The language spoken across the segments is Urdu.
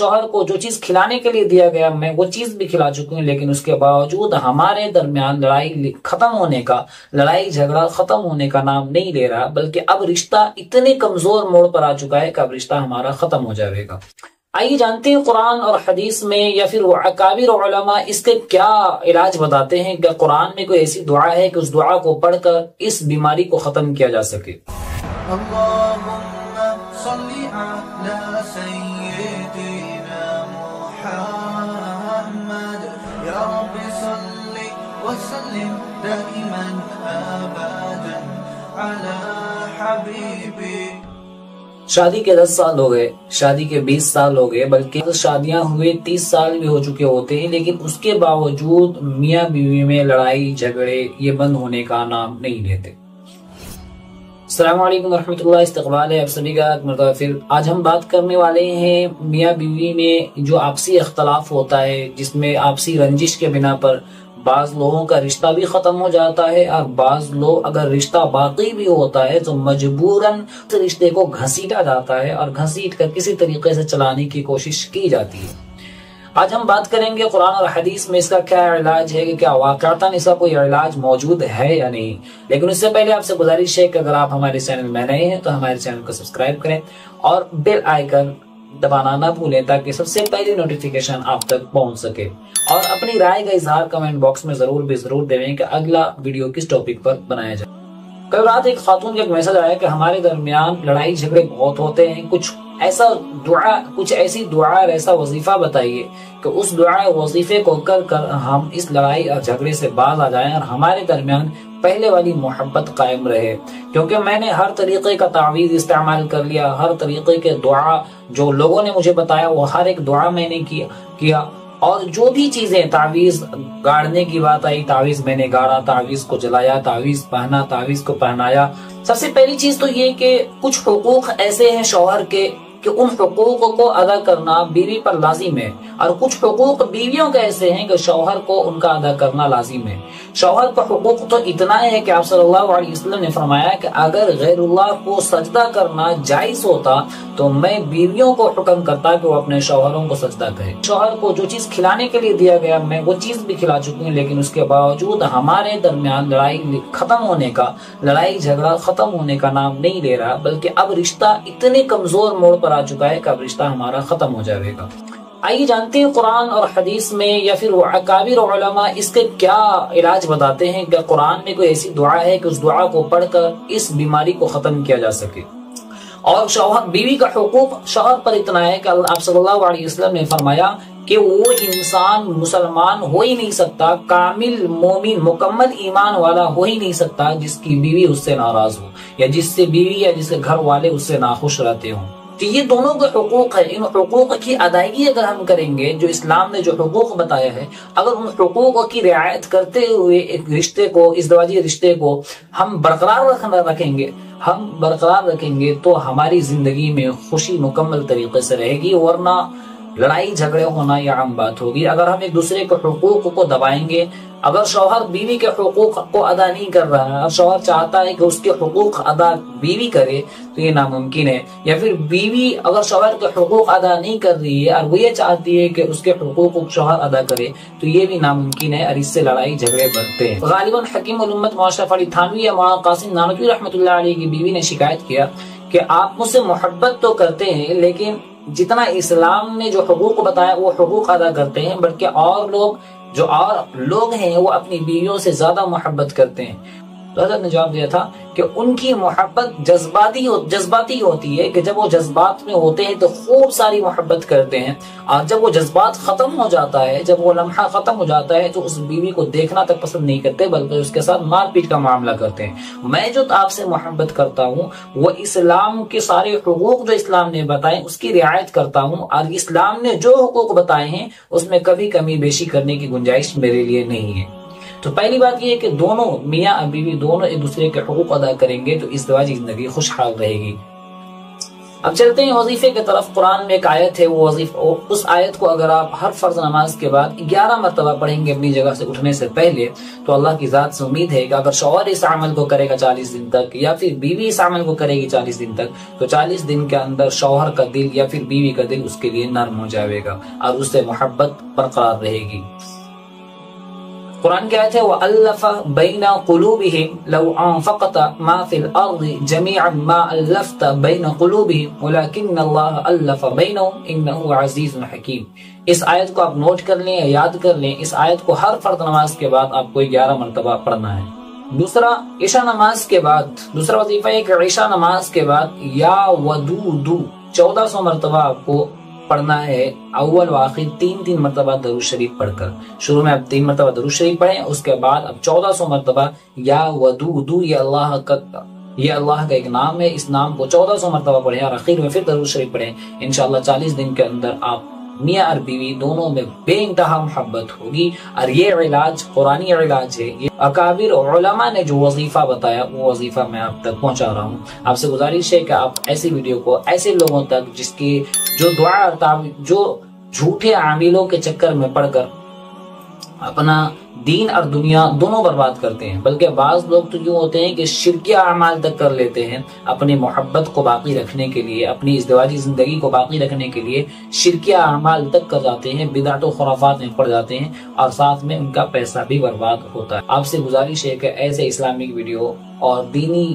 شوہر کو جو چیز کھلانے کے لیے دیا گیا میں وہ چیز بھی کھلا چکی ہوں، لیکن اس کے باوجود ہمارے درمیان لڑائی جھگڑا ختم ہونے کا نام نہیں لے رہا، بلکہ اب رشتہ اتنے کمزور موڑ پر آ چکا ہے کہ اب رشتہ ہمارا ختم ہو جائے گا۔ آئیے جانتے ہیں قرآن اور حدیث میں یا پھر اکابر علماء اس کے کیا علاج بتاتے ہیں۔ کہ قرآن میں کوئی ایسی دعا ہے کہ اس دعا کو پڑھ کر اس بیماری کو ختم کیا جا سکے؟ اللہم صلی علی سیدنا محمد یا رب صلی وسلم دائما ابدا علی حبیبی۔ شادی کے 10 سال ہو گئے، شادی کے 20 سال ہو گئے، بلکہ شادیاں ہوئے 30 سال بھی ہو چکے ہوتے ہیں، لیکن اس کے باوجود میاں بیوی میں لڑائی جھگڑے یہ بند ہونے کا نام نہیں لیتے۔ السلام علیکم ورحمۃ اللہ، استقبال ہے آپ سبھی کا ایک مرتبہ پھر۔ آج ہم بات کرنے والے ہیں میاں بیوی میں جو آپسی اختلاف ہوتا ہے، جس میں آپسی رنجش کے بنا پر بعض لوگوں کا رشتہ بھی ختم ہو جاتا ہے، اور بعض لوگ اگر رشتہ باقی بھی ہوتا ہے تو مجبوراً رشتے کو گھسیٹا جاتا ہے اور گھسیٹ کر کسی طریقے سے چلانے کی کوشش کی جاتی ہے۔ آج ہم بات کریں گے قرآن اور حدیث میں اس کا کیا علاج ہے، کہ کیا واقعتاً اس کا کوئی علاج موجود ہے یا نہیں۔ لیکن اس سے پہلے آپ سے گزارش ہے کہ اگر آپ ہمارے چینل میں نئے ہیں تو ہمارے چینل کو سبسکرائب کریں اور بیل آئیکن دبانا نہ بھولیں تاکہ سب سے پہلی نوٹیفیکیشن آپ تک پہنچ سکے، اور اپنی رائے کا اظہار کمنٹ باکس میں ضرور دیں کہ اگلا ویڈیو کس ٹاپک پر بنایا جائے۔ کل رات ایک خاتون کا ایک میسج آیا کہ ہمارے درمیان لڑائی جھگڑے بہت ہوتے ہیں، کچھ ایسی دعا اور ایسا وظیفہ بتائیے کہ اس دعا وظیفے کو کر ہم اس لڑائی اور جھگڑے سے باز آ جائیں اور ہمارے درمیان پہلے والی محبت قائم رہے۔ کیونکہ میں نے ہر طریقے کا تعویذ استعمال کر لیا، ہر طریقے کے دعا جو لوگوں نے مجھے بتایا وہ ہر ایک دعا میں نے کیا، اور جو بھی چیزیں تعویذ گاڑنے کی بات آئی تعویذ میں نے گاڑا، تعویذ کو جلایا، تعویذ پہنا، تعویذ کو پہنایا۔ سب سے پہلی چیز تو یہ کہ کچھ حقوق ایسے ہیں شوہر کے کہ ان حقوق کو ادا کرنا بیوی پر لازم ہے، اور کچھ حقوق بیویوں کے ایسے ہیں کہ شوہر کو ان کا ادا کرنا لازم ہے۔ شوہر کا حقوق تو اتنا ہے کہ آپ صلی اللہ علیہ وسلم نے فرمایا کہ اگر غیر اللہ کو سجدہ کرنا جائز ہوتا تو میں بیویوں کو حکم کرتا کہ وہ اپنے شوہروں کو سجدہ کرے۔ شوہر کو جو چیز کھلانے کے لیے دیا گیا میں وہ چیز بھی کھلا چکی ہوں، لیکن اس کے باوجود ہمارے درمیان لڑائی جھگڑا ختم ہونے کا نام نہیں لے رہا، بلکہ اب رشتہ اتنے کمزور موڑ پر آ چکا ہے کہ اب رشتہ ہمارا ختم ہو جائے گا۔ آئیے جانتے ہیں قرآن اور حدیث میں یا پھر اکابر علماء اس کے کیا علاج بتاتے ہیں۔ کہ قرآن میں کوئی ایسی دعا ہے کہ اس دعا کو پڑھ کر اس بیماری کو ختم کیا جا سکے۔ اور بیوی کا حقوق شوہر پر اتنا ہے کہ آپ صلی اللہ علیہ وسلم نے فرمایا کہ وہ انسان مسلمان ہو ہی نہیں سکتا، کامل مومن مکمل ایمان والا ہو ہی نہیں سکتا جس کی بیوی اس سے ناراض ہو، یا جس سے بیوی یا جس کے گھر والے اس سے ناخوش رہتے ہوں۔ تو یہ دونوں کے حقوق ہے، ان حقوق کی ادائیگی اگر ہم کریں گے، جو اسلام نے جو حقوق بتایا ہے، اگر ان حقوق کی رعایت کرتے ہوئے ایک رشتے کو، ازدواجی رشتے کو ہم برقرار رکھیں گے تو ہماری زندگی میں خوشی مکمل طریقے سے رہے گی، ورنہ لڑائی جھگڑے ہونا یہ عام بات ہوگی۔ اگر ہم ایک دوسرے کے حقوق کو دبائیں گے، اگر شوہر بیوی کے حقوق کو ادا نہیں کر رہا ہے اور شوہر چاہتا ہے کہ اس کے حقوق ادا بیوی کرے تو یہ ناممکن ہے، یا پھر بیوی اگر شوہر کے حقوق ادا نہیں کر رہی ہے اور وہ یہ چاہتی ہے کہ اس کے حقوق کو شوہر ادا کرے تو یہ بھی ناممکن ہے، اور اس سے لڑائی جھگڑے بڑھتے ہیں۔ غالباً حکیم الامت اشرف علی تھانوی یا مولانا قاسم نانوتوی رحمۃ اللہ علیہ کی بیوی نے شکایت کیا کہ آپ مجھ سے محبت تو کرتے ہیں، لیکن جتنا اسلام نے جو حقوق بتایا وہ حقوق ادا کرتے ہیں، بلکہ اور لوگ ہیں وہ اپنی بیویوں سے زیادہ محبت کرتے ہیں۔ تو حضرت نے جواب دیا تھا کہ ان کی محبت جذباتی ہوتی ہے، کہ جب وہ جذبات میں ہوتے ہیں تو خوب ساری محبت کرتے ہیں، اور جب وہ جذبات ختم ہو جاتا ہے، جب وہ لمحہ ختم ہو جاتا ہے تو اس بیوی کو دیکھنا تک پسند نہیں کرتے، بلکہ اس کے ساتھ مار پیٹ کا معاملہ کرتے ہیں۔ میں جو آپ سے محبت کرتا ہوں وہ اسلام کے سارے حقوق جو اسلام نے بتائے اس کی رعایت کرتا ہوں، اور اسلام نے جو حقوق بتائے ہیں اس میں کبھی کمی بیشی کرنے کی گنجائش میرے لیے نہیں ہے۔ تو پہلی بات یہ ہے کہ دونوں میاں اور بیوی دونوں ایک دوسرے کے حقوق ادا کریں گے تو ازدواجی زندگی خوشحال رہے گی۔ اب چلتے ہیں وظیفے کی طرف۔ قرآن میں ایک آیت ہے، وہ اس آیت کو اگر آپ ہر فرض نماز کے بعد 11 مرتبہ پڑھیں گے اپنی جگہ سے اٹھنے سے پہلے، تو اللہ کی ذات سے امید ہے کہ اگر شوہر اس عمل کو کرے گا 40 دن تک، یا پھر بیوی اس عمل کو کرے گی 40 دن تک، تو 40 دن کے اندر شوہر کا دل یا پھر بیوی کا دل اس کے لیے نرم ہو جائے گا اور اس سے محبت برقرار رہے گی۔ قرآن کی آیت ہے وَأَلَّفَ بَيْنَ قُلُوبِهِمْ لَوْ أَنفَقْتَ مَا فِي الْأَرْضِ جَمِيعًا مَا أَلَّفْتَ بَيْنَ قُلُوبِهِمْ وَلَكِنَّ اللَّهَ أَلَّفَ بَيْنَهُمْ إِنَّهُ عَزِيزٌ حَكِيمٌ۔ اس آیت کو آپ نوٹ کر لیں یا یاد کر لیں، اس آیت کو ہر فرض نماز کے بعد آپ کو 11 مرتبہ پڑھنا ہے۔ دوسرا عشاء نماز کے بعد، دوسرا وظیفہ ہے کہ عشاء نماز کے بعد یا ودود 1400 مرتبہ آپ کو پڑھنا ہے، اول و آخر 3 مرتبہ درود شریف پڑھ کر۔ شروع میں اب 3 مرتبہ درود شریف پڑھیں، اس کے بعد اب 1400 مرتبہ یا ودود، یہ اللہ کا ایک نام ہے، اس نام کو 1400 مرتبہ پڑھیں اور آخر میں پھر درود شریف پڑھیں۔ انشاءاللہ 40 دن کے اندر آپ میاں اور بیوی دونوں میں بے انتہا محبت ہوگی۔ اور یہ علاج قرآنی علاج ہے، یہ اکابر علماء نے جو وظیفہ بتایا وہ وظیفہ میں آپ تک پہنچا رہا ہوں۔ آپ سے گزارش ہے کہ آپ ایسی ویڈیو کو ایسے لوگوں تک جس کی جو دعا اور جو جھوٹے عاملوں کے چکر میں پڑ کر اپنا دین اور دنیا دونوں برباد کرتے ہیں، بلکہ بعض لوگ تو یوں ہوتے ہیں کہ شرکیہ اعمال تک کر لیتے ہیں اپنی محبت کو باقی رکھنے کے لیے، اپنی ازدواجی زندگی کو باقی رکھنے کے لیے شرکیہ اعمال تک کر جاتے ہیں، بدعت و خرافات میں پڑ جاتے ہیں اور ساتھ میں ان کا پیسہ بھی برباد ہوتا ہے۔ آپ سے گزارش ہے کہ ایسے اسلامک ویڈیو اور دینی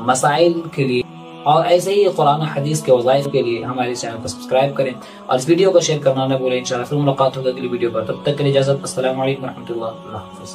مسائل کے لیے اور ایسے ہی قرآن و حدیث کے وظائف کے لیے ہمارے چینل کو سبسکرائب کریں اور اس ویڈیو کو شیئر کرنا نہ بھولیں۔ انشاءاللہ پھر ملاقات ہوگی اگلی ویڈیو پر، تب تک کے لیے اجازت، السلام علیکم ورحمۃ اللہ۔ اللہ حافظ۔